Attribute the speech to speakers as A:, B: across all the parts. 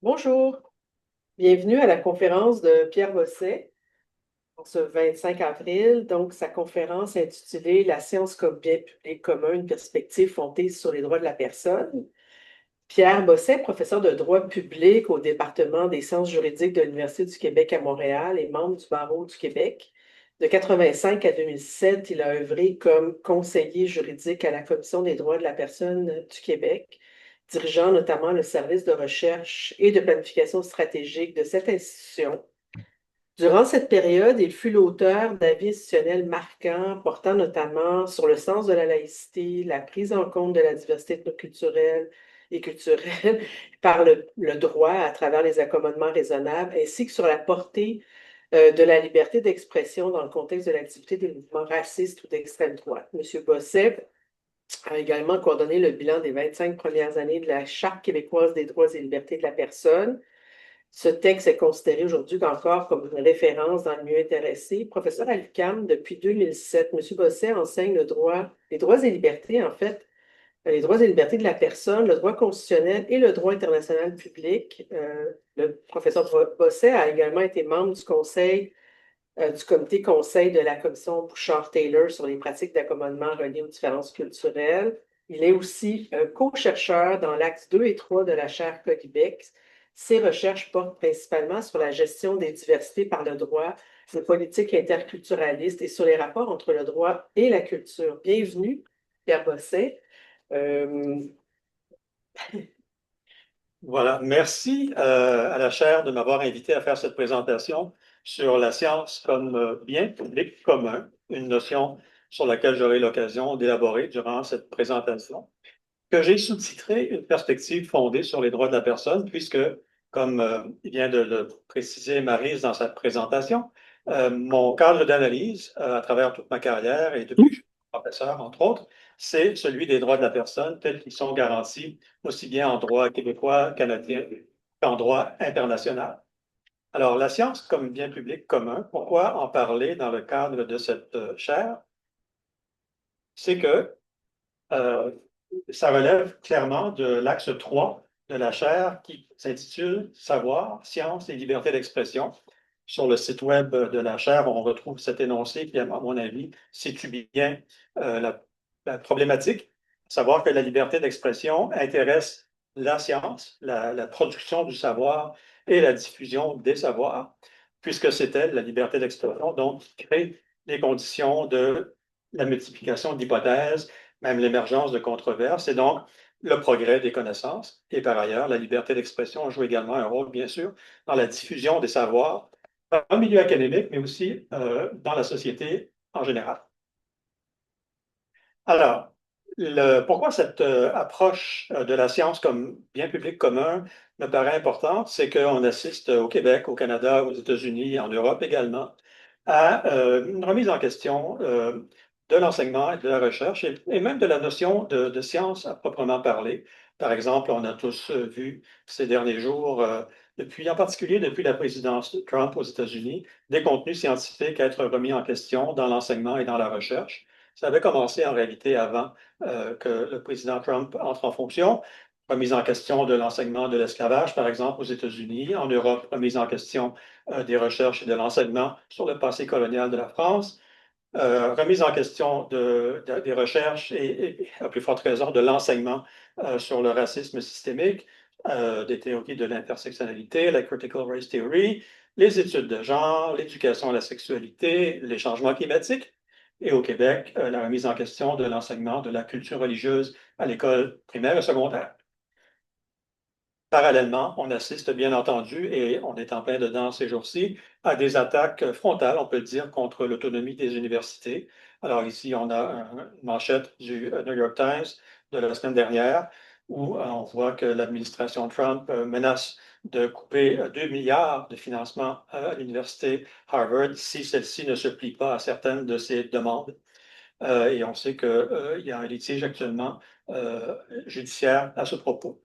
A: Bonjour, bienvenue à la conférence de Pierre Bosset pour ce 25 avril. Donc, sa conférence intitulée La science comme bien public commun, une perspective fondée sur les droits de la personne. Pierre Bosset, professeur de droit public au département des sciences juridiques de l'Université du Québec à Montréal et membre du barreau du Québec. De 1985 à 2007, il a œuvré comme conseiller juridique à la Commission des droits de la personne du Québec, dirigeant notamment le service de recherche et de planification stratégique de cette institution. Durant cette période, il fut l'auteur d'avis institutionnels marquants portant notamment sur le sens de la laïcité, la prise en compte de la diversité culturelle et culturelle par le droit à travers les accommodements raisonnables, ainsi que sur la portée de la liberté d'expression dans le contexte de l'activité des mouvements racistes ou d'extrême droite. M. Bosset a également coordonné le bilan des 25 premières années de la Charte québécoise des droits et libertés de la personne. Ce texte est considéré aujourd'hui encore comme une référence dans le milieu intéressé. Professeur à l'UQAM depuis 2007, M. Bosset enseigne les droits et libertés, en fait, les droits et libertés de la personne, le droit constitutionnel et le droit international public. Le professeur Bosset a également été membre du conseil, du comité conseil de la commission Bouchard-Taylor sur les pratiques d'accommodement reliées aux différences culturelles. Il est aussi co-chercheur dans l'acte 2 et 3 de la chaire Cogibec. Ses recherches portent principalement sur la gestion des diversités par le droit, les politiques interculturalistes et sur les rapports entre le droit et la culture. Bienvenue, Pierre Bosset. Euh,
B: Voilà, merci à la chaire de m'avoir invité à faire cette présentation sur la science comme bien public commun, une notion sur laquelle j'aurai l'occasion d'élaborer durant cette présentation, que j'ai sous-titré Une perspective fondée sur les droits de la personne, puisque, comme vient de le préciser Maryse dans sa présentation, mon cadre d'analyse à travers toute ma carrière et depuis que je suis professeur, entre autres, c'est celui des droits de la personne tels qu'ils sont garantis aussi bien en droit québécois, canadien qu'en droit international. Alors, la science comme bien public commun, pourquoi en parler dans le cadre de cette chaire? C'est que euh, ça relève clairement de l'axe 3 de la chaire qui s'intitule Savoir, science et liberté d'expression. Sur le site web de la chaire, on retrouve cet énoncé qui, à mon avis, situe bien la problématique, savoir que la liberté d'expression intéresse la science, la production du savoir et la diffusion des savoirs, puisque c'est elle, la liberté d'expression, donc, qui crée les conditions de la multiplication d'hypothèses, même l'émergence de controverses, et donc le progrès des connaissances. Et par ailleurs, la liberté d'expression joue également un rôle, bien sûr, dans la diffusion des savoirs, dans le milieu académique, mais aussi dans la société en général. Alors, pourquoi cette approche de la science comme bien public commun me paraît importante, c'est qu'on assiste au Québec, au Canada, aux États-Unis, en Europe également, à une remise en question de l'enseignement et de la recherche et même de la notion de science à proprement parler. Par exemple, on a tous vu ces derniers jours, en particulier depuis la présidence de Trump aux États-Unis, des contenus scientifiques être remis en question dans l'enseignement et dans la recherche. Ça avait commencé en réalité avant que le président Trump entre en fonction. Remise en question de l'enseignement de l'esclavage, par exemple, aux États-Unis. En Europe, remise en question des recherches et de l'enseignement sur le passé colonial de la France. Remise en question des recherches et, à plus forte raison, de l'enseignement sur le racisme systémique, des théories de l'intersectionnalité, la Critical Race Theory, les études de genre, l'éducation à la sexualité, les changements climatiques. Et au Québec, la remise en question de l'enseignement de la culture religieuse à l'école primaire et secondaire. Parallèlement, on assiste bien entendu, et on est en plein dedans ces jours-ci, à des attaques frontales, on peut le dire, contre l'autonomie des universités. Alors ici, on a une manchette du New York Times de la semaine dernière où on voit que l'administration Trump menace de couper 2 milliards de financement à l'université Harvard si celle-ci ne se plie pas à certaines de ses demandes. Et on sait qu'il y a un litige actuellement judiciaire à ce propos.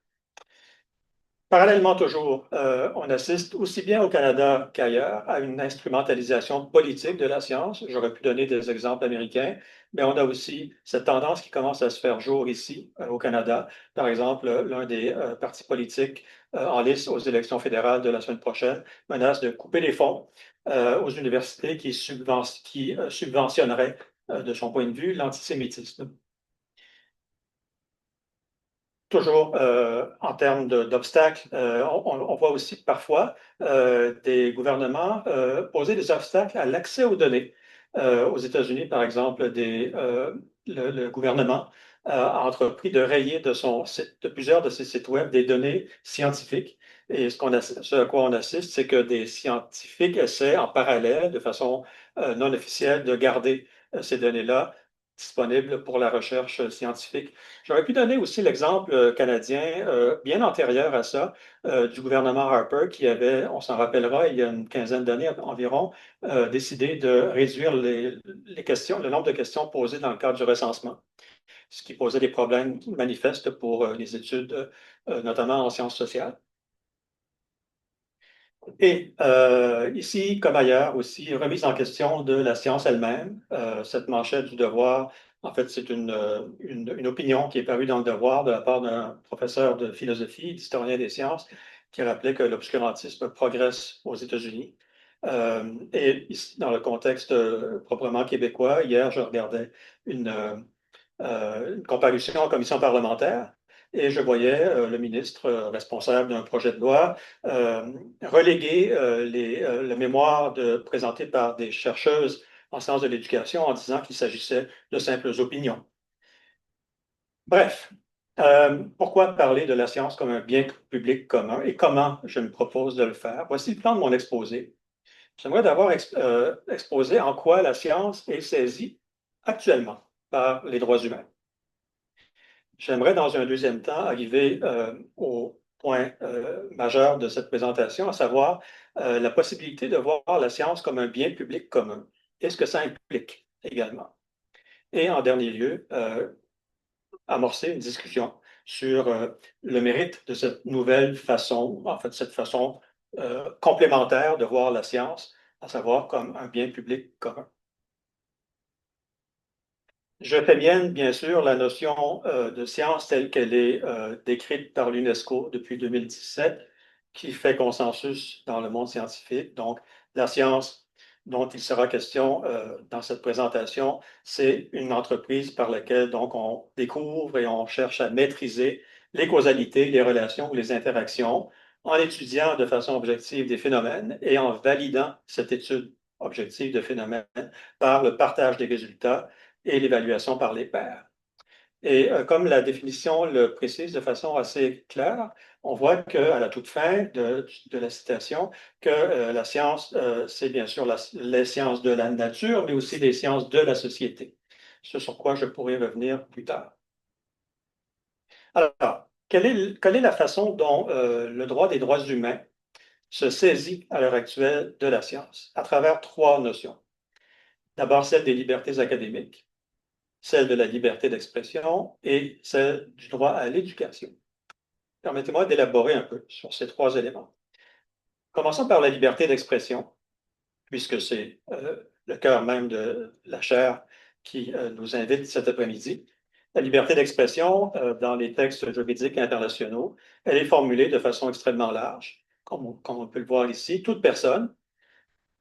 B: Parallèlement toujours, on assiste aussi bien au Canada qu'ailleurs à une instrumentalisation politique de la science. J'aurais pu donner des exemples américains, mais on a aussi cette tendance qui commence à se faire jour ici, au Canada. Par exemple, l'un des partis politiques en lice aux élections fédérales de la semaine prochaine menace de couper les fonds aux universités qui subventionneraient, de son point de vue, l'antisémitisme. Toujours en termes d'obstacles, on voit aussi parfois des gouvernements poser des obstacles à l'accès aux données. Aux États-Unis, par exemple, le gouvernement a entrepris de rayer de plusieurs de ses sites web des données scientifiques. Et ce à quoi on assiste, c'est que des scientifiques essaient en parallèle, de façon non officielle, de garder ces données-là disponibles pour la recherche scientifique. J'aurais pu donner aussi l'exemple canadien, bien antérieur à ça, du gouvernement Harper qui avait, on s'en rappellera, il y a une quinzaine d'années environ, décidé de réduire les questions, le nombre de questions posées dans le cadre du recensement, ce qui posait des problèmes manifestes pour les études, notamment en sciences sociales. Et ici, comme ailleurs aussi, remise en question de la science elle-même. Cette manchette du Devoir, en fait, c'est une opinion qui est parue dans le Devoir de la part d'un professeur de philosophie, d'historien des sciences, qui rappelait que l'obscurantisme progresse aux États-Unis. Et ici, dans le contexte proprement québécois, hier, je regardais une comparution en commission parlementaire et je voyais le ministre responsable d'un projet de loi reléguer le mémoire présenté par des chercheuses en sciences de l'éducation en disant qu'il s'agissait de simples opinions. Bref, pourquoi parler de la science comme un bien public commun et comment je me propose de le faire? Voici le plan de mon exposé. J'aimerais d'abord exposer en quoi la science est saisie actuellement par les droits humains. J'aimerais, dans un deuxième temps, arriver au point majeur de cette présentation, à savoir la possibilité de voir la science comme un bien public commun et ce que ça implique également. Et en dernier lieu, amorcer une discussion sur le mérite de cette nouvelle façon, en fait, cette façon complémentaire de voir la science, à savoir comme un bien public commun. Je fais mienne, bien sûr, la notion de science telle qu'elle est décrite par l'UNESCO depuis 2017, qui fait consensus dans le monde scientifique. Donc, la science dont il sera question dans cette présentation, c'est une entreprise par laquelle donc on découvre et on cherche à maîtriser les causalités, les relations ou les interactions en étudiant de façon objective des phénomènes et en validant cette étude objective de phénomènes par le partage des résultats et l'évaluation par les pairs. Et comme la définition le précise de façon assez claire, on voit qu'à la toute fin de la citation, que la science, c'est bien sûr les sciences de la nature, mais aussi les sciences de la société, ce sur quoi je pourrai revenir plus tard. Alors, quelle est la façon dont le droit des droits humains se saisit à l'heure actuelle de la science? À travers trois notions. D'abord, celle des libertés académiques, celle de la liberté d'expression et celle du droit à l'éducation. Permettez-moi d'élaborer un peu sur ces trois éléments. Commençons par la liberté d'expression, puisque c'est le cœur même de la chaire qui nous invite cet après-midi. La liberté d'expression, dans les textes juridiques internationaux, elle est formulée de façon extrêmement large. Comme on peut le voir ici, toute personne,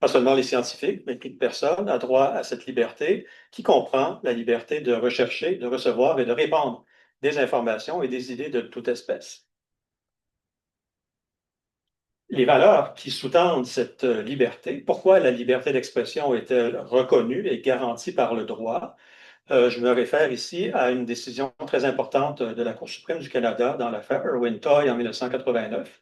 B: pas seulement les scientifiques, mais toute personne a droit à cette liberté qui comprend la liberté de rechercher, de recevoir et de répandre des informations et des idées de toute espèce. Les valeurs qui sous-tendent cette liberté, pourquoi la liberté d'expression est-elle reconnue et garantie par le droit? Je me réfère ici à une décision très importante de la Cour suprême du Canada dans l'affaire Irwin-Toy en 1989,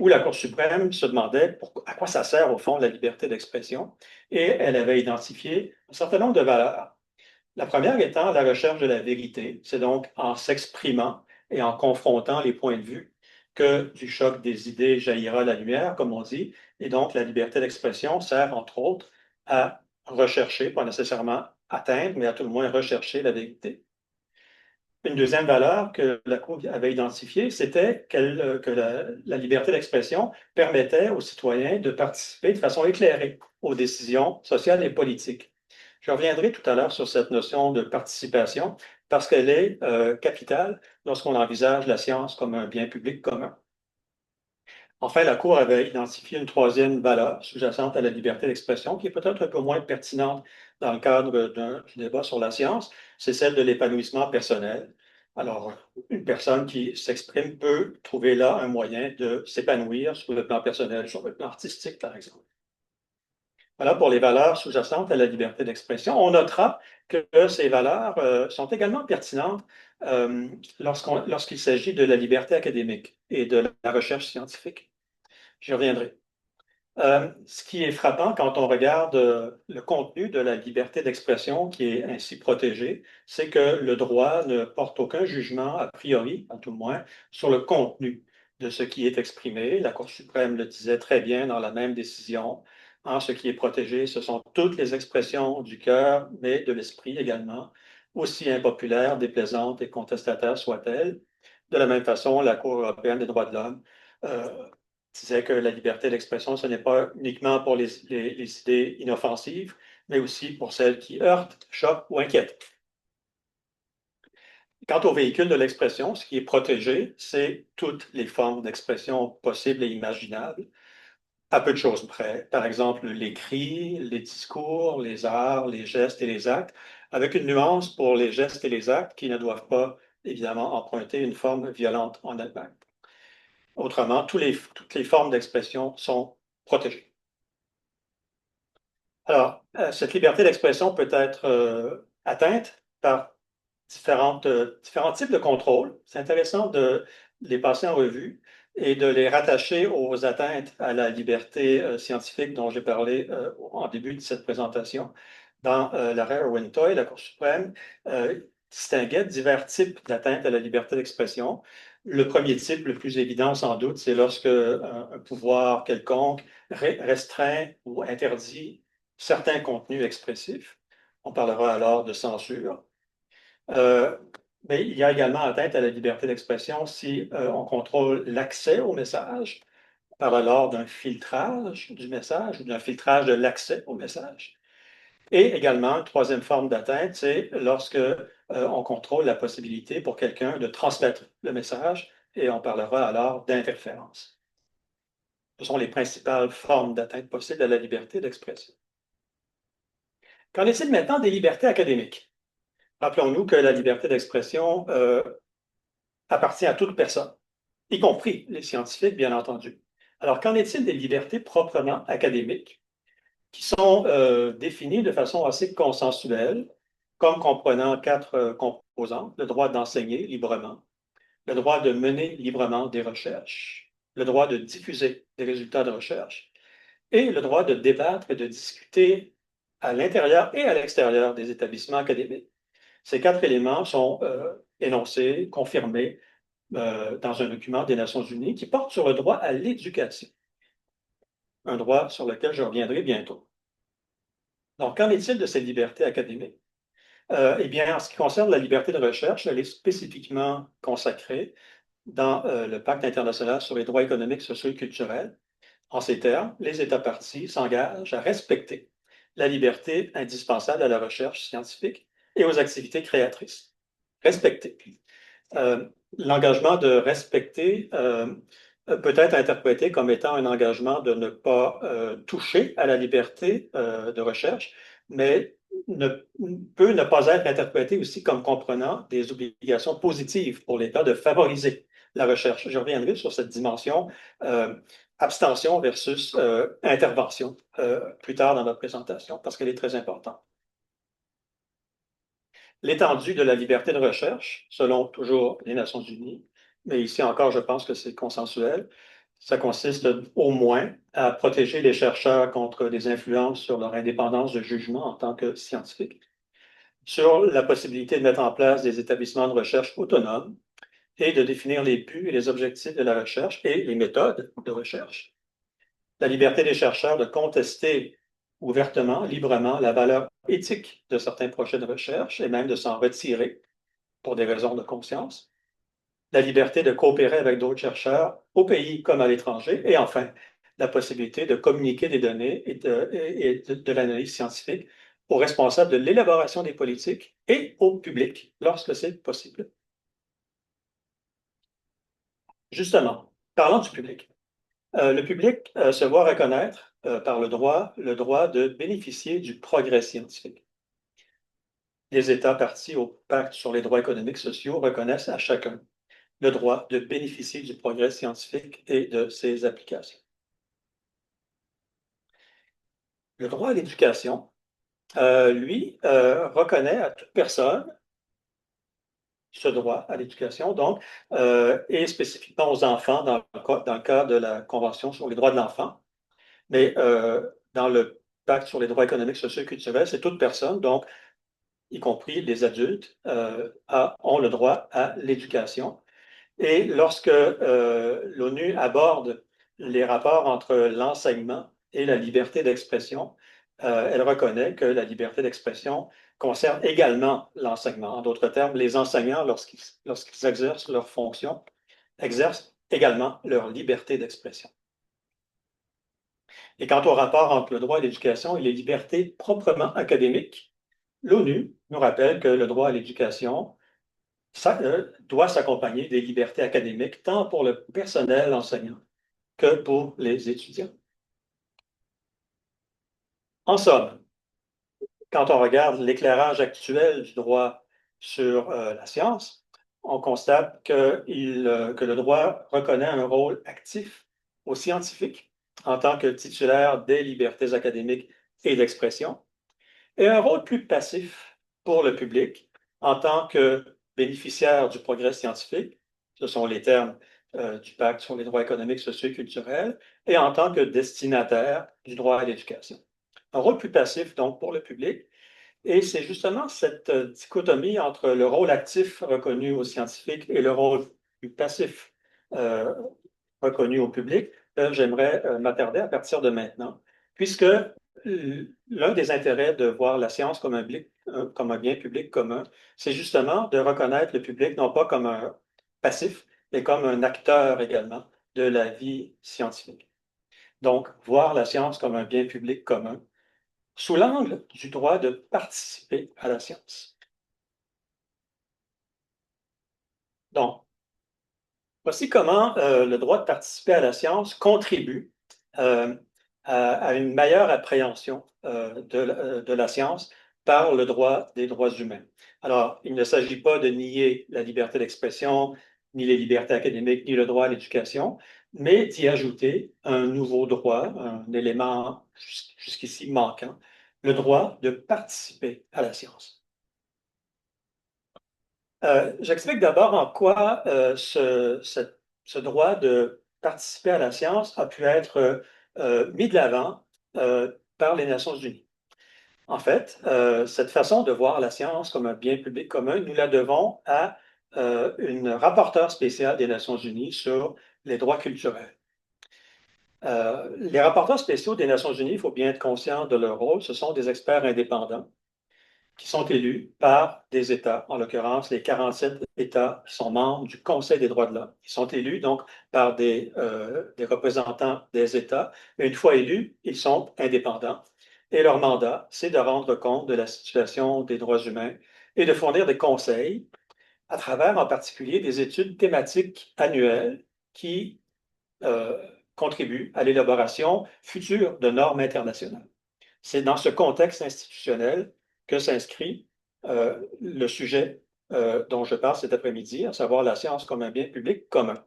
B: où la Cour suprême se demandait à quoi ça sert au fond la liberté d'expression, et elle avait identifié un certain nombre de valeurs. La première étant la recherche de la vérité, c'est donc en s'exprimant et en confrontant les points de vue que du choc des idées jaillira la lumière, comme on dit, et donc la liberté d'expression sert entre autres à rechercher, pas nécessairement atteindre, mais à tout le moins rechercher la vérité. Une deuxième valeur que la Cour avait identifiée, c'était que la liberté d'expression permettait aux citoyens de participer de façon éclairée aux décisions sociales et politiques. Je reviendrai tout à l'heure sur cette notion de participation parce qu'elle est capitale lorsqu'on envisage la science comme un bien public commun. Enfin, la Cour avait identifié une troisième valeur sous-jacente à la liberté d'expression, qui est peut-être un peu moins pertinente dans le cadre d'un débat sur la science, c'est celle de l'épanouissement personnel. Alors, une personne qui s'exprime peut trouver là un moyen de s'épanouir sur le plan personnel, sur le plan artistique, par exemple. Voilà pour les valeurs sous-jacentes à la liberté d'expression. On notera que ces valeurs sont également pertinentes lorsqu'il s'agit de la liberté académique et de la recherche scientifique. J'y reviendrai. Ce qui est frappant quand on regarde le contenu de la liberté d'expression qui est ainsi protégée, c'est que le droit ne porte aucun jugement a priori, à tout le moins, sur le contenu de ce qui est exprimé. La Cour suprême le disait très bien dans la même décision. Ce qui est protégé, ce sont toutes les expressions du cœur, mais de l'esprit également, aussi impopulaires, déplaisantes et contestataires soient-elles. De la même façon, la Cour européenne des droits de l'homme euh, disait que la liberté d'expression, ce n'est pas uniquement pour les idées inoffensives, mais aussi pour celles qui heurtent, choquent ou inquiètent. Quant au véhicule de l'expression, ce qui est protégé, c'est toutes les formes d'expression possibles et imaginables, à peu de choses près. Par exemple, l'écrit, les discours, les arts, les gestes et les actes, avec une nuance pour les gestes et les actes qui ne doivent pas, évidemment, emprunter une forme violente en elle-même. Autrement, toutes les formes d'expression sont protégées. Alors, cette liberté d'expression peut être atteinte par différents types de contrôles. C'est intéressant de les passer en revue et de les rattacher aux atteintes à la liberté scientifique dont j'ai parlé en début de cette présentation. Dans l'arrêt Irwin-Toy, la Cour suprême distinguait divers types d'atteintes à la liberté d'expression. Le premier type, le plus évident sans doute, c'est lorsque un pouvoir quelconque restreint ou interdit certains contenus expressifs. On parlera alors de censure. Euh, mais il y a également atteinte à la liberté d'expression si on contrôle l'accès au message. On parle alors d'un filtrage du message ou d'un filtrage de l'accès au message. Et également, une troisième forme d'atteinte, c'est lorsque on contrôle la possibilité pour quelqu'un de transmettre le message et on parlera alors d'interférence. Ce sont les principales formes d'atteinte possibles à la liberté d'expression. Qu'en est-il maintenant des libertés académiques? Rappelons-nous que la liberté d'expression appartient à toute personne, y compris les scientifiques, bien entendu. Alors, qu'en est-il des libertés proprement académiques, qui sont définies de façon assez consensuelle, comme comprenant quatre composantes: le droit d'enseigner librement, le droit de mener librement des recherches, le droit de diffuser des résultats de recherche et le droit de débattre et de discuter à l'intérieur et à l'extérieur des établissements académiques. Ces quatre éléments sont énoncés, confirmés dans un document des Nations unies qui porte sur le droit à l'éducation, un droit sur lequel je reviendrai bientôt. Donc, qu'en est-il de ces libertés académiques? Eh bien, en ce qui concerne la liberté de recherche, elle est spécifiquement consacrée dans le Pacte international sur les droits économiques, sociaux et culturels. En ces termes, les États parties s'engagent à respecter la liberté indispensable à la recherche scientifique et aux activités créatrices. Respecter. L'engagement de respecter peut être interprété comme étant un engagement de ne pas toucher à la liberté de recherche, mais peut ne pas être interprété aussi comme comprenant des obligations positives pour l'État de favoriser la recherche. Je reviendrai sur cette dimension abstention versus intervention plus tard dans notre présentation parce qu'elle est très importante. L'étendue de la liberté de recherche, selon toujours les Nations unies, mais ici encore, je pense que c'est consensuel, ça consiste au moins à protéger les chercheurs contre des influences sur leur indépendance de jugement en tant que scientifiques, sur la possibilité de mettre en place des établissements de recherche autonomes et de définir les buts et les objectifs de la recherche et les méthodes de recherche. La liberté des chercheurs de contester ouvertement, librement, la valeur éthique de certains projets de recherche et même de s'en retirer. pour des raisons de conscience, la liberté de coopérer avec d'autres chercheurs au pays comme à l'étranger, et enfin, la possibilité de communiquer des données et de l'analyse scientifique aux responsables de l'élaboration des politiques et au public lorsque c'est possible. Justement, parlant du public, le public se voit reconnaître par le droit de bénéficier du progrès scientifique. Les États partis au Pacte sur les droits économiques et sociaux reconnaissent à chacun le droit de bénéficier du progrès scientifique et de ses applications. Le droit à l'éducation, lui, reconnaît à toute personne ce droit à l'éducation, donc, et spécifiquement aux enfants dans le cadre de la Convention sur les droits de l'enfant. Mais dans le Pacte sur les droits économiques, sociaux et culturels, c'est toute personne, donc, y compris les adultes, ont le droit à l'éducation. Et lorsque l'ONU aborde les rapports entre l'enseignement et la liberté d'expression, elle reconnaît que la liberté d'expression concerne également l'enseignement. En d'autres termes, les enseignants, lorsqu'ils exercent leurs fonctions, exercent également leur liberté d'expression. Et quant au rapport entre le droit à l'éducation et les libertés proprement académiques, l'ONU nous rappelle que le droit à l'éducation ça doit s'accompagner des libertés académiques, tant pour le personnel enseignant que pour les étudiants. En somme, quand on regarde l'éclairage actuel du droit sur la science, on constate que le droit reconnaît un rôle actif aux scientifiques en tant que titulaire des libertés académiques et d'expression, et un rôle plus passif pour le public en tant que bénéficiaire du progrès scientifique, ce sont les termes du Pacte sur les droits économiques, sociaux et culturels, et en tant que destinataire du droit à l'éducation. Un rôle plus passif, donc, pour le public, et c'est justement cette dichotomie entre le rôle actif reconnu aux scientifiques et le rôle plus passif euh, reconnu au public, j'aimerais m'attarder à partir de maintenant, puisque l'un des intérêts de voir la science comme un bien public commun, c'est justement de reconnaître le public non pas comme un passif, mais comme un acteur également de la vie scientifique. Donc, voir la science comme un bien public commun sous l'angle du droit de participer à la science. Donc, voici comment le droit de participer à la science contribue euh, à une meilleure appréhension de la science par le droit des droits humains. Alors, il ne s'agit pas de nier la liberté d'expression, ni les libertés académiques, ni le droit à l'éducation, mais d'y ajouter un nouveau droit, un élément jusqu'ici manquant, le droit de participer à la science. J'explique d'abord en quoi ce droit de participer à la science a pu être mis de l'avant par les Nations unies. En fait, cette façon de voir la science comme un bien public commun, nous la devons à une rapporteure spéciale des Nations unies sur les droits culturels. Les rapporteurs spéciaux des Nations unies, il faut bien être conscient de leur rôle, ce sont des experts indépendants qui sont élus par des États, en l'occurrence les 47 États qui sont membres du Conseil des droits de l'homme. Ils sont élus donc par des représentants des États. Et une fois élus, ils sont indépendants. Et leur mandat, c'est de rendre compte de la situation des droits humains et de fournir des conseils à travers en particulier des études thématiques annuelles qui euh, contribuent à l'élaboration future de normes internationales. C'est dans ce contexte institutionnel que s'inscrit le sujet dont je parle cet après-midi, à savoir la science comme un bien public commun.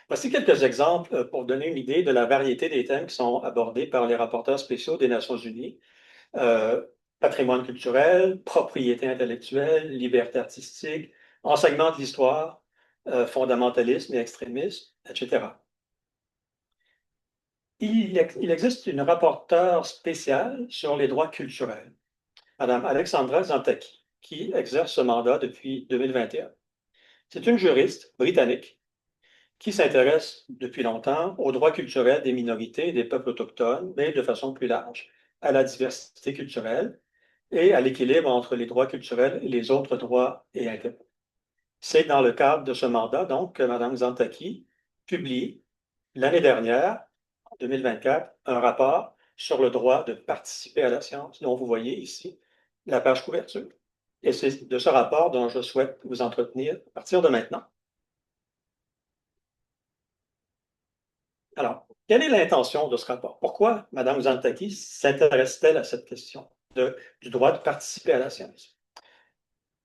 B: Voici quelques exemples pour donner une idée de la variété des thèmes qui sont abordés par les rapporteurs spéciaux des Nations unies. Patrimoine culturel, propriété intellectuelle, liberté artistique, enseignement de l'histoire, fondamentalisme et extrémisme, etc. Il existe une rapporteure spéciale sur les droits culturels, Madame Alexandra Zantaki, qui exerce ce mandat depuis 2021. C'est une juriste britannique qui s'intéresse depuis longtemps aux droits culturels des minorités et des peuples autochtones, mais de façon plus large, à la diversité culturelle et à l'équilibre entre les droits culturels et les autres droits et intérêts. C'est dans le cadre de ce mandat, donc, que Mme Zantaki publie l'année dernière, en 2024, un rapport sur le droit de participer à la science, dont vous voyez ici la page couverture. Et c'est de ce rapport dont je souhaite vous entretenir à partir de maintenant. Alors, quelle est l'intention de ce rapport? Pourquoi Mme Zantaki s'intéresse-t-elle à cette question du droit de participer à la science?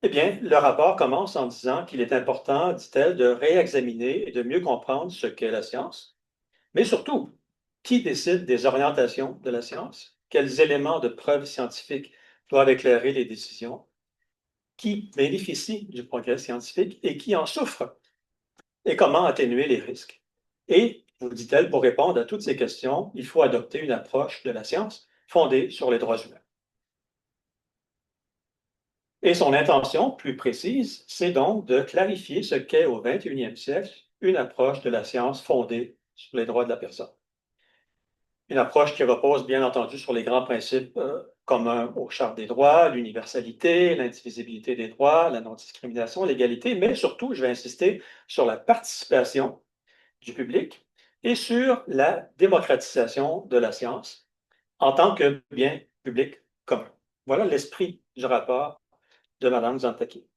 B: Eh bien, le rapport commence en disant qu'il est important, dit-elle, de réexaminer et de mieux comprendre ce qu'est la science, mais surtout, qui décide des orientations de la science, quels éléments de preuve scientifique doivent éclairer les décisions, qui bénéficie du progrès scientifique et qui en souffre, et comment atténuer les risques. Et, vous dit-elle, pour répondre à toutes ces questions, il faut adopter une approche de la science fondée sur les droits humains. Et son intention, plus précise, c'est donc de clarifier ce qu'est au 21e siècle une approche de la science fondée sur les droits de la personne. Une approche qui repose bien entendu sur les grands principes communs aux chartes des droits, l'universalité, l'indivisibilité des droits, la non-discrimination, l'égalité, mais surtout, je vais insister sur la participation du public et sur la démocratisation de la science en tant que bien public commun. Voilà l'esprit du rapport de Mme Zantaki.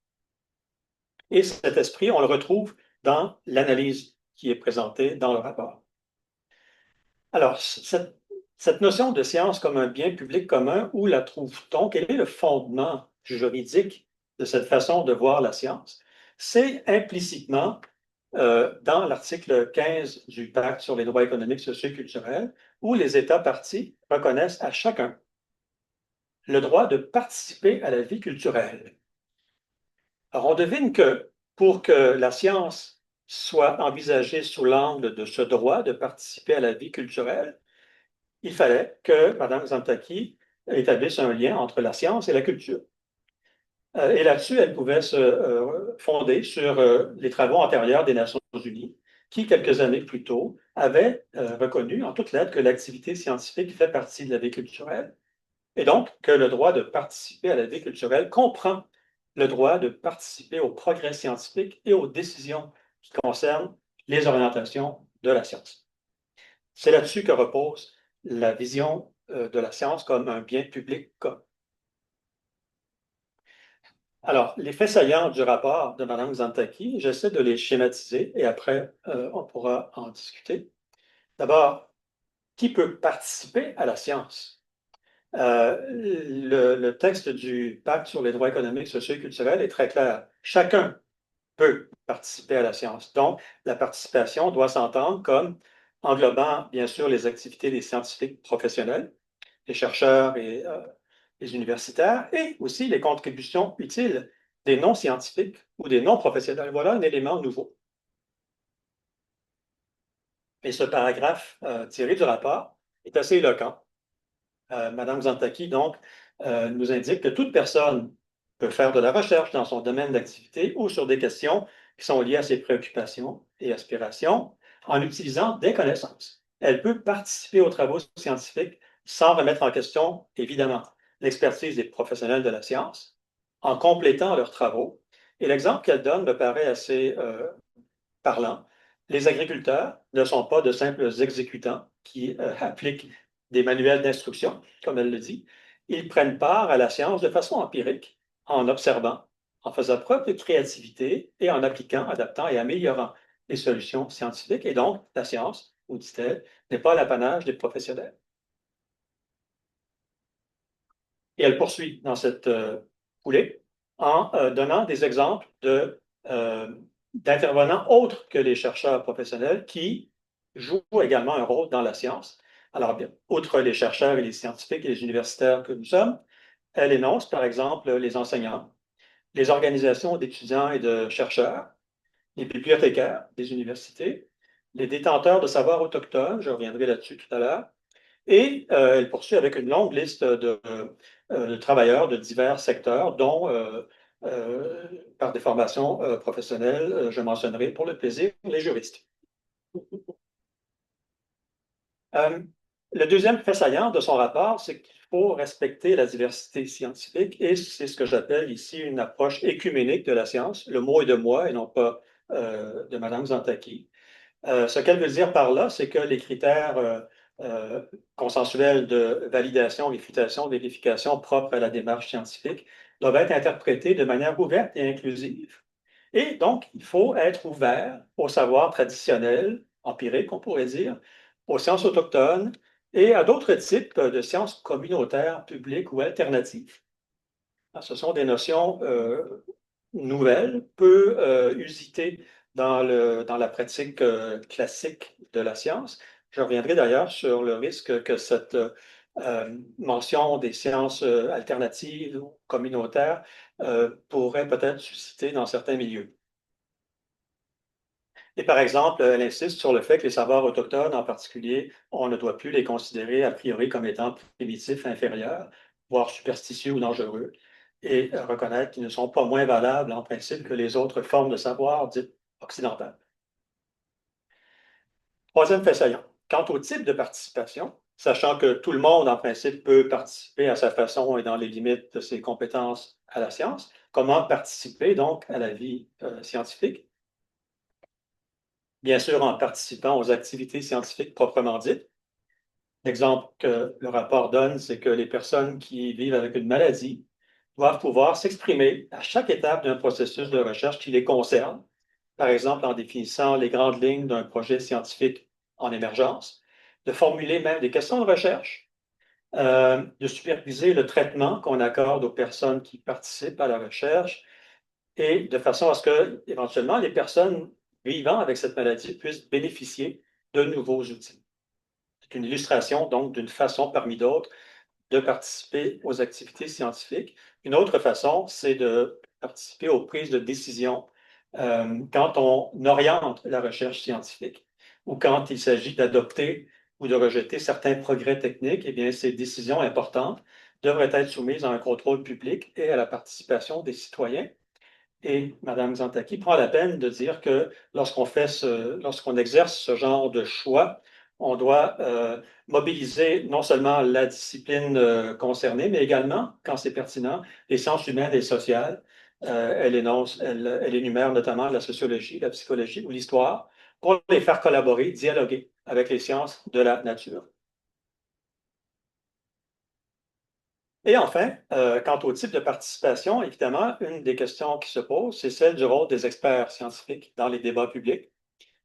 B: Et cet esprit, on le retrouve dans l'analyse qui est présentée dans le rapport. Alors, cette notion de science comme un bien public commun, où la trouve-t-on? Quel est le fondement juridique de cette façon de voir la science? C'est implicitement dans l'article 15 du Pacte sur les droits économiques, sociaux et culturels, où les États partis reconnaissent à chacun le droit de participer à la vie culturelle. Alors, on devine que pour que la science soit envisagée sous l'angle de ce droit de participer à la vie culturelle, il fallait que Mme Zantaki établisse un lien entre la science et la culture. Et là-dessus, elle pouvait se fonder sur les travaux antérieurs des Nations unies, qui, quelques années plus tôt, avaient reconnu en toutes lettres que l'activité scientifique fait partie de la vie culturelle, et donc que le droit de participer à la vie culturelle comprend le droit de participer au progrès scientifique et aux décisions qui concernent les orientations de la science. C'est là-dessus que repose la vision de la science comme un bien public commun. Alors, les faits saillants du rapport de Mme Zantaki, j'essaie de les schématiser et après, on pourra en discuter. D'abord, qui peut participer à la science? Le texte du Pacte sur les droits économiques, sociaux et culturels est très clair. Chacun peut participer à la science. Donc, la participation doit s'entendre comme englobant, bien sûr, les activités des scientifiques professionnels, les chercheurs et les universitaires, et aussi les contributions utiles des non-scientifiques ou des non-professionnels. Voilà un élément nouveau. Et ce paragraphe tiré du rapport est assez éloquent. Madame Zantaki, donc, nous indique que toute personne peut faire de la recherche dans son domaine d'activité ou sur des questions qui sont liées à ses préoccupations et aspirations en utilisant des connaissances. Elle peut participer aux travaux scientifiques sans remettre en question, évidemment, l'expertise des professionnels de la science, en complétant leurs travaux. Et l'exemple qu'elle donne me paraît assez parlant. Les agriculteurs ne sont pas de simples exécutants qui appliquent des manuels d'instruction, comme elle le dit. Ils prennent part à la science de façon empirique, en observant, en faisant preuve de créativité et en appliquant, adaptant et améliorant les solutions scientifiques. Et donc, la science, ou dit-elle, n'est pas l'apanage des professionnels. Et elle poursuit dans cette foulée en donnant des exemples d'intervenants autres que les chercheurs professionnels qui jouent également un rôle dans la science. Alors, bien, outre les chercheurs et les scientifiques et les universitaires que nous sommes, elle énonce par exemple les enseignants, les organisations d'étudiants et de chercheurs, les bibliothécaires des universités, les détenteurs de savoirs autochtones, je reviendrai là-dessus tout à l'heure, et elle poursuit avec une longue liste de travailleurs de divers secteurs, dont, par des formations professionnelles, je mentionnerai pour le plaisir les juristes. Le deuxième fait saillant de son rapport, c'est qu'il faut respecter la diversité scientifique et c'est ce que j'appelle ici une approche écuménique de la science. Le mot est de moi et non pas de Mme Zantaki. Ce qu'elle veut dire par là, c'est que les critères consensuels de validation, réfutation, vérification propres à la démarche scientifique doivent être interprétés de manière ouverte et inclusive. Et donc, il faut être ouvert au savoir traditionnel, empirique, on pourrait dire, aux sciences autochtones et à d'autres types de sciences communautaires, publiques ou alternatives. Ce sont des notions nouvelles, peu usitées dans la pratique classique de la science. Je reviendrai d'ailleurs sur le risque que cette mention des sciences alternatives ou communautaires pourrait peut-être susciter dans certains milieux. Et par exemple, elle insiste sur le fait que les savoirs autochtones en particulier, on ne doit plus les considérer a priori comme étant primitifs, inférieurs, voire superstitieux ou dangereux, et reconnaître qu'ils ne sont pas moins valables en principe que les autres formes de savoir dites occidentales. Troisième fait saillant. Quant au type de participation, sachant que tout le monde en principe peut participer à sa façon et dans les limites de ses compétences à la science, comment participer donc à la vie scientifique? Bien sûr en participant aux activités scientifiques proprement dites. L'exemple que le rapport donne, c'est que les personnes qui vivent avec une maladie doivent pouvoir s'exprimer à chaque étape d'un processus de recherche qui les concerne, par exemple en définissant les grandes lignes d'un projet scientifique en émergence, de formuler même des questions de recherche, de superviser le traitement qu'on accorde aux personnes qui participent à la recherche et de façon à ce que, éventuellement, les personnes vivant avec cette maladie puissent bénéficier de nouveaux outils. C'est une illustration donc d'une façon parmi d'autres de participer aux activités scientifiques. Une autre façon, c'est de participer aux prises de décision quand on oriente la recherche scientifique ou quand il s'agit d'adopter ou de rejeter certains progrès techniques. Eh bien, ces décisions importantes devraient être soumises à un contrôle public et à la participation des citoyens. Et Mme Zantaki prend la peine de dire que lorsqu'on exerce ce genre de choix, on doit mobiliser non seulement la discipline concernée, mais également, quand c'est pertinent, les sciences humaines et sociales. Elle énumère notamment la sociologie, la psychologie ou l'histoire pour les faire collaborer, dialoguer avec les sciences de la nature. Et enfin, quant au type de participation, évidemment, une des questions qui se pose, c'est celle du rôle des experts scientifiques dans les débats publics.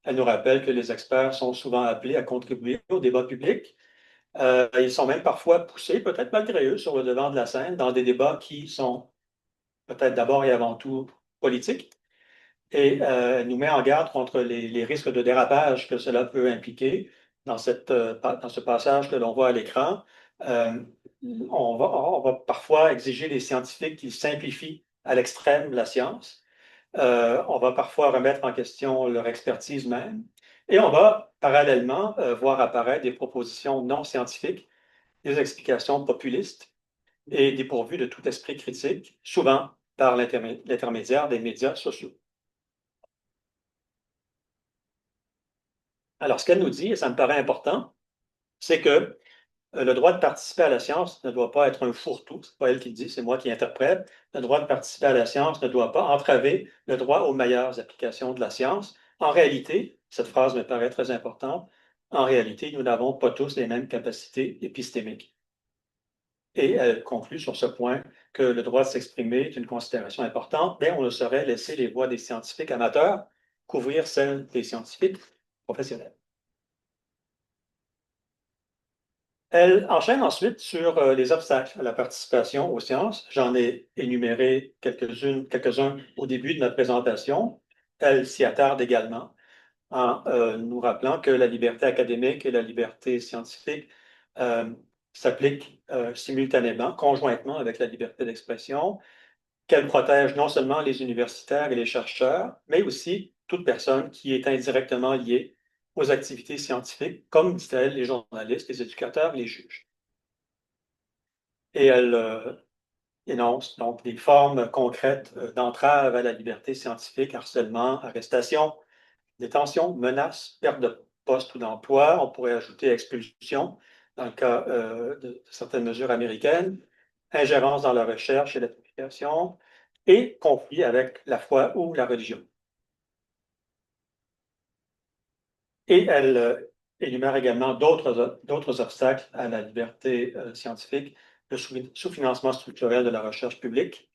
B: Elle nous rappelle que les experts sont souvent appelés à contribuer au débat public. Ils sont même parfois poussés, peut-être malgré eux, sur le devant de la scène dans des débats qui sont peut-être d'abord et avant tout politiques. Et elle nous met en garde contre les risques de dérapage que cela peut impliquer dans dans ce passage que l'on voit à l'écran. Euh, on va parfois exiger des scientifiques qui simplifient à l'extrême la science. On va parfois remettre en question leur expertise même. Et on va parallèlement voir apparaître des propositions non scientifiques, des explications populistes et dépourvues de tout esprit critique, souvent par l'intermédiaire des médias sociaux. Alors, ce qu'elle nous dit, et ça me paraît important, c'est que le droit de participer à la science ne doit pas être un fourre-tout. Ce n'est pas elle qui le dit, c'est moi qui interprète. Le droit de participer à la science ne doit pas entraver le droit aux meilleures applications de la science. En réalité, cette phrase me paraît très importante, en réalité, nous n'avons pas tous les mêmes capacités épistémiques. Et elle conclut sur ce point que le droit de s'exprimer est une considération importante, mais on ne saurait laisser les voix des scientifiques amateurs couvrir celles des scientifiques professionnels. Elle enchaîne ensuite sur les obstacles à la participation aux sciences. J'en ai énuméré quelques-uns au début de notre présentation. Elle s'y attarde également en nous rappelant que la liberté académique et la liberté scientifique euh, s'appliquent simultanément, conjointement avec la liberté d'expression, qu'elle protège non seulement les universitaires et les chercheurs, mais aussi toute personne qui est indirectement liée aux activités scientifiques, comme dit-elle, les journalistes, les éducateurs, les juges. Et elle énonce donc des formes concrètes d'entrave à la liberté scientifique, harcèlement, arrestation, détention, menaces, perte de poste ou d'emploi. On pourrait ajouter expulsion, dans le cas de certaines mesures américaines, ingérence dans la recherche et la publication, et conflit avec la foi ou la religion. Et elle énumère également d'autres obstacles à la liberté scientifique, le sous-financement structurel de la recherche publique,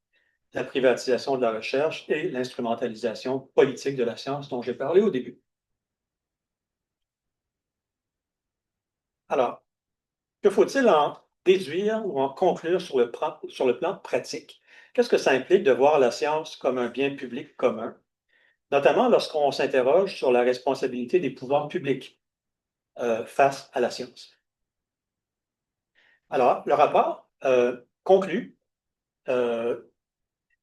B: la privatisation de la recherche et l'instrumentalisation politique de la science dont j'ai parlé au début. Alors, que faut-il en déduire ou en conclure sur le plan pratique? Qu'est-ce que ça implique de voir la science comme un bien public commun, notamment lorsqu'on s'interroge sur la responsabilité des pouvoirs publics face à la science? Alors, le rapport conclut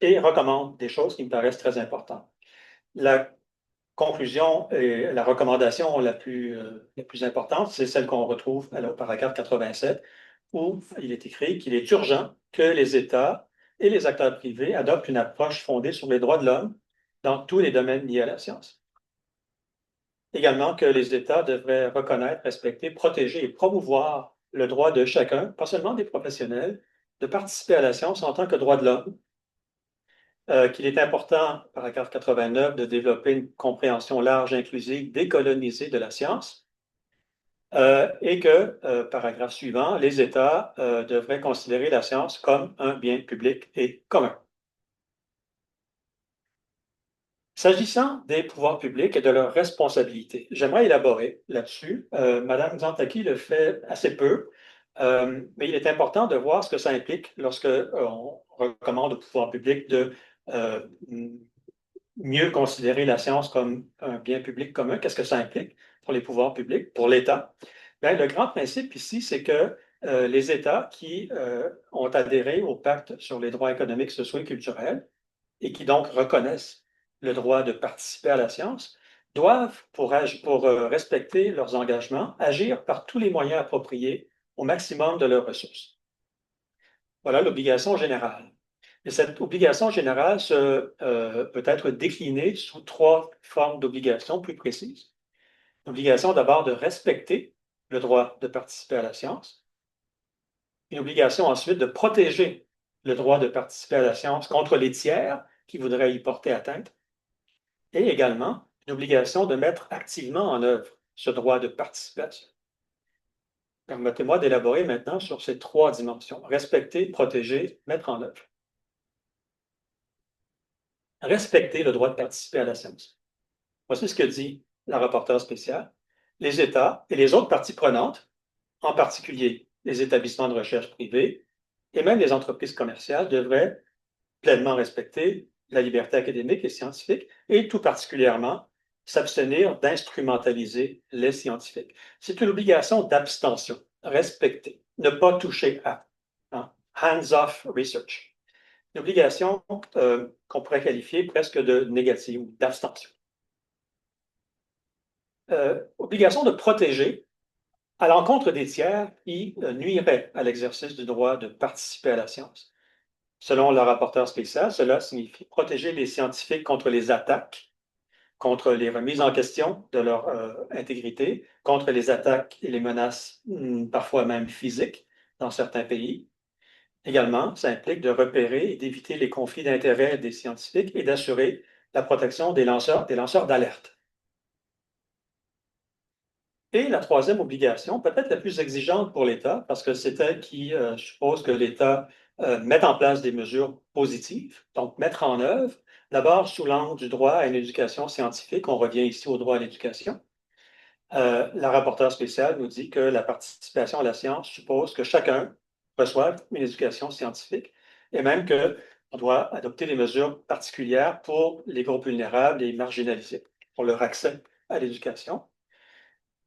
B: et recommande des choses qui me paraissent très importantes. La conclusion et la recommandation la plus importante, c'est celle qu'on retrouve au paragraphe 87, où il est écrit qu'il est urgent que les États et les acteurs privés adoptent une approche fondée sur les droits de l'homme dans tous les domaines liés à la science. Également que les États devraient reconnaître, respecter, protéger et promouvoir le droit de chacun, pas seulement des professionnels, de participer à la science en tant que droit de l'homme, qu'il est important, paragraphe 89, de développer une compréhension large, inclusive, décolonisée de la science, et que, paragraphe suivant, les États devraient considérer la science comme un bien public et commun. S'agissant des pouvoirs publics et de leurs responsabilités, j'aimerais élaborer là-dessus. Madame Zantaki le fait assez peu, mais il est important de voir ce que ça implique lorsque on recommande aux pouvoirs publics de mieux considérer la science comme un bien public commun. Qu'est-ce que ça implique pour les pouvoirs publics, pour l'État? Bien, le grand principe ici, c'est que les États qui ont adhéré au pacte sur les droits économiques, sociaux et culturels et qui donc reconnaissent le droit de participer à la science, doivent, pour respecter leurs engagements, agir par tous les moyens appropriés au maximum de leurs ressources. Voilà l'obligation générale. Et cette obligation générale peut être déclinée sous trois formes d'obligations plus précises. L'obligation d'abord de respecter le droit de participer à la science. Une obligation ensuite de protéger le droit de participer à la science contre les tiers qui voudraient y porter atteinte. Et également une obligation de mettre activement en œuvre ce droit de participation. Permettez-moi d'élaborer maintenant sur ces trois dimensions: respecter, protéger, mettre en œuvre. Respecter le droit de participer à la science. Voici ce que dit la rapporteure spéciale. Les États et les autres parties prenantes, en particulier les établissements de recherche privés et même les entreprises commerciales, devraient pleinement respecter la liberté académique et scientifique et tout particulièrement s'abstenir d'instrumentaliser les scientifiques. C'est une obligation d'abstention, respecter, ne pas toucher à, hein, hands-off research. Une obligation qu'on pourrait qualifier presque de négative ou d'abstention. Obligation de protéger à l'encontre des tiers qui nuiraient à l'exercice du droit de participer à la science. Selon le rapporteur spécial, cela signifie protéger les scientifiques contre les attaques, contre les remises en question de leur intégrité, contre les attaques et les menaces, parfois même physiques, dans certains pays. Également, ça implique de repérer et d'éviter les conflits d'intérêts des scientifiques et d'assurer la protection des lanceurs d'alerte. Et la troisième obligation, peut-être la plus exigeante pour l'État, parce que c'est elle qui suppose que l'État mette en place des mesures positives, donc mettre en œuvre, d'abord sous l'angle du droit à une éducation scientifique, on revient ici au droit à l'éducation. La rapporteure spéciale nous dit que la participation à la science suppose que chacun reçoive une éducation scientifique et même qu'on doit adopter des mesures particulières pour les groupes vulnérables et marginalisés, pour leur accès à l'éducation.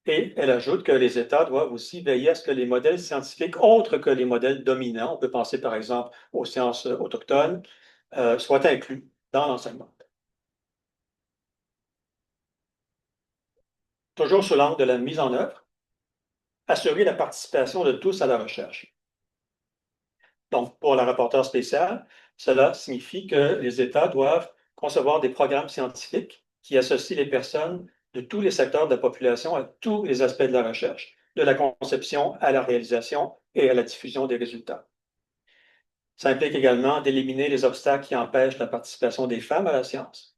B: Et elle ajoute que les États doivent aussi veiller à ce que les modèles scientifiques autres que les modèles dominants, on peut penser par exemple aux sciences autochtones, soient inclus dans l'enseignement. Toujours sous l'angle de la mise en œuvre, assurer la participation de tous à la recherche. Donc, pour la rapporteure spéciale, cela signifie que les États doivent concevoir des programmes scientifiques qui associent les personnes de tous les secteurs de la population à tous les aspects de la recherche, de la conception à la réalisation et à la diffusion des résultats. Ça implique également d'éliminer les obstacles qui empêchent la participation des femmes à la science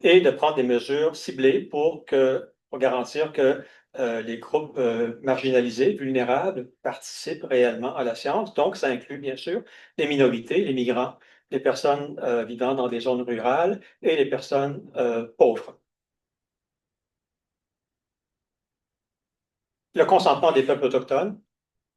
B: et de prendre des mesures ciblées pour garantir que les groupes marginalisés, vulnérables, participent réellement à la science. Donc, ça inclut bien sûr les minorités, les migrants, les personnes vivant dans des zones rurales et les personnes pauvres. Le consentement des peuples autochtones,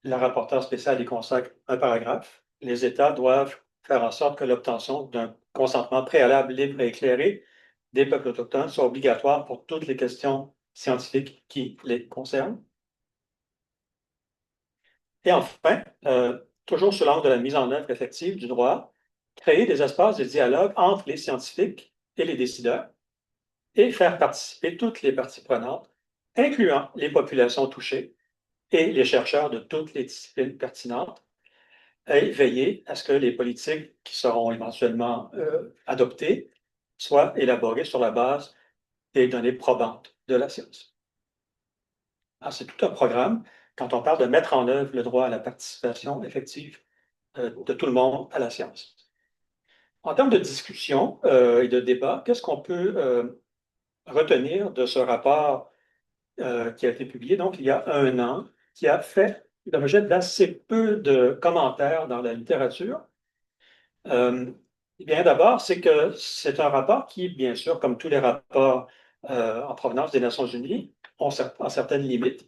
B: la rapporteure spéciale y consacre un paragraphe. Les États doivent faire en sorte que l'obtention d'un consentement préalable, libre et éclairé des peuples autochtones soit obligatoire pour toutes les questions scientifiques qui les concernent. Et enfin, toujours sous l'angle de la mise en œuvre effective du droit, créer des espaces de dialogue entre les scientifiques et les décideurs et faire participer toutes les parties prenantes, incluant les populations touchées et les chercheurs de toutes les disciplines pertinentes, et veiller à ce que les politiques qui seront éventuellement adoptées soient élaborées sur la base des données probantes de la science. Alors, c'est tout un programme quand on parle de mettre en œuvre le droit à la participation effective de tout le monde à la science. En termes de discussion et de débat, qu'est-ce qu'on peut retenir de ce rapport qui a été publié donc il y a un an, qui a fait l'objet d'assez peu de commentaires dans la littérature? Eh bien, d'abord, c'est que c'est un rapport qui, bien sûr, comme tous les rapports en provenance des Nations Unies, ont certaines limites,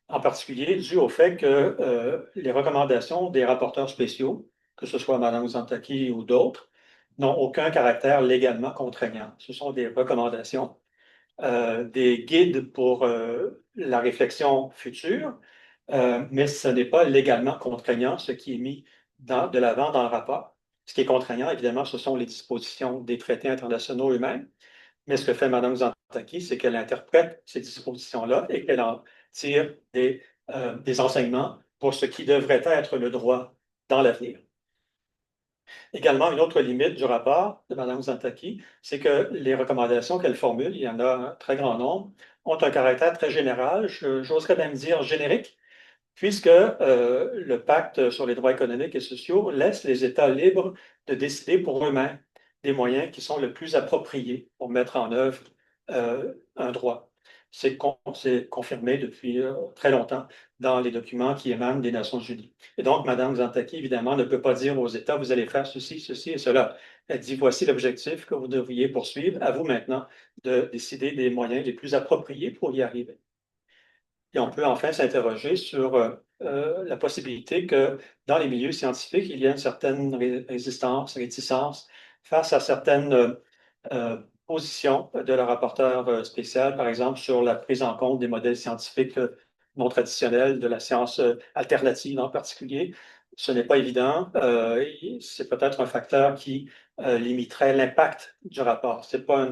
B: en particulier dû au fait que les recommandations des rapporteurs spéciaux, que ce soit Mme Zantaki ou d'autres, n'ont aucun caractère légalement contraignant. Ce sont des recommandations, des guides pour la réflexion future, mais ce n'est pas légalement contraignant ce qui est mis de l'avant dans le rapport. Ce qui est contraignant, évidemment, ce sont les dispositions des traités internationaux eux-mêmes. Mais ce que fait Mme Zantaki, c'est qu'elle interprète ces dispositions-là et qu'elle en tire des enseignements pour ce qui devrait être le droit dans l'avenir. Également, une autre limite du rapport de Mme Zantaki, c'est que les recommandations qu'elle formule, il y en a un très grand nombre, ont un caractère très général, j'oserais même dire générique, puisque le pacte sur les droits économiques et sociaux laisse les États libres de décider pour eux-mêmes des moyens qui sont le plus appropriés pour mettre en œuvre un droit. C'est confirmé depuis très longtemps dans les documents qui émanent des Nations Unies. Et donc, Mme Zantaki, évidemment, ne peut pas dire aux États, vous allez faire ceci, ceci et cela. Elle dit, voici l'objectif que vous devriez poursuivre. À vous maintenant de décider des moyens les plus appropriés pour y arriver. Et on peut enfin s'interroger sur la possibilité que dans les milieux scientifiques, il y a une certaine résistance, réticence face à certaines positions de la rapporteure spéciale, par exemple, sur la prise en compte des modèles scientifiques non traditionnels, de la science alternative en particulier. Ce n'est pas évident. C'est peut-être un facteur qui limiterait l'impact du rapport. Ce n'est pas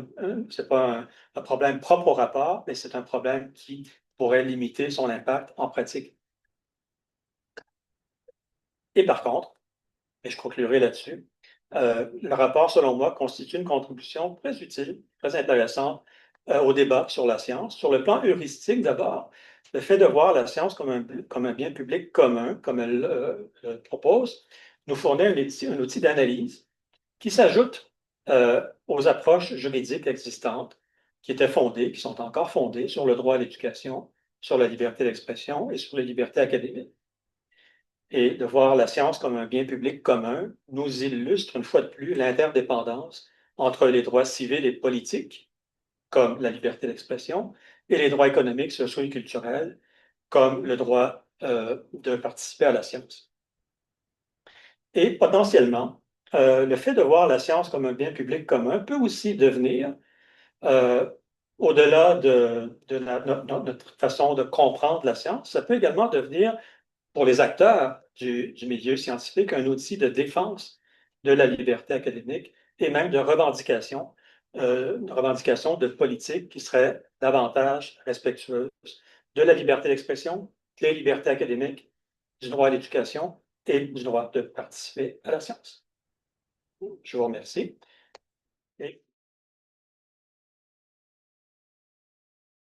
B: un problème propre au rapport, mais c'est un problème qui pourrait limiter son impact en pratique. Et par contre, et je conclurai là-dessus, le rapport, selon moi, constitue une contribution très utile, très intéressante au débat sur la science. Sur le plan heuristique, d'abord, le fait de voir la science comme un bien public commun, comme elle le propose, nous fournit un outil d'analyse qui s'ajoute aux approches juridiques existantes qui étaient fondées, qui sont encore fondées sur le droit à l'éducation, sur la liberté d'expression et sur les libertés académiques. Et de voir la science comme un bien public commun nous illustre une fois de plus l'interdépendance entre les droits civils et politiques, comme la liberté d'expression, et les droits économiques, sociaux et culturels, comme le droit de participer à la science. Et potentiellement, le fait de voir la science comme un bien public commun peut aussi devenir, euh, au-delà notre façon de comprendre la science, ça peut également devenir, pour les acteurs du milieu scientifique, un outil de défense de la liberté académique et même de revendication de politiques qui seraient davantage respectueuses de la liberté d'expression, des libertés académiques, du droit à l'éducation et du droit de participer à la science. Je vous remercie. Et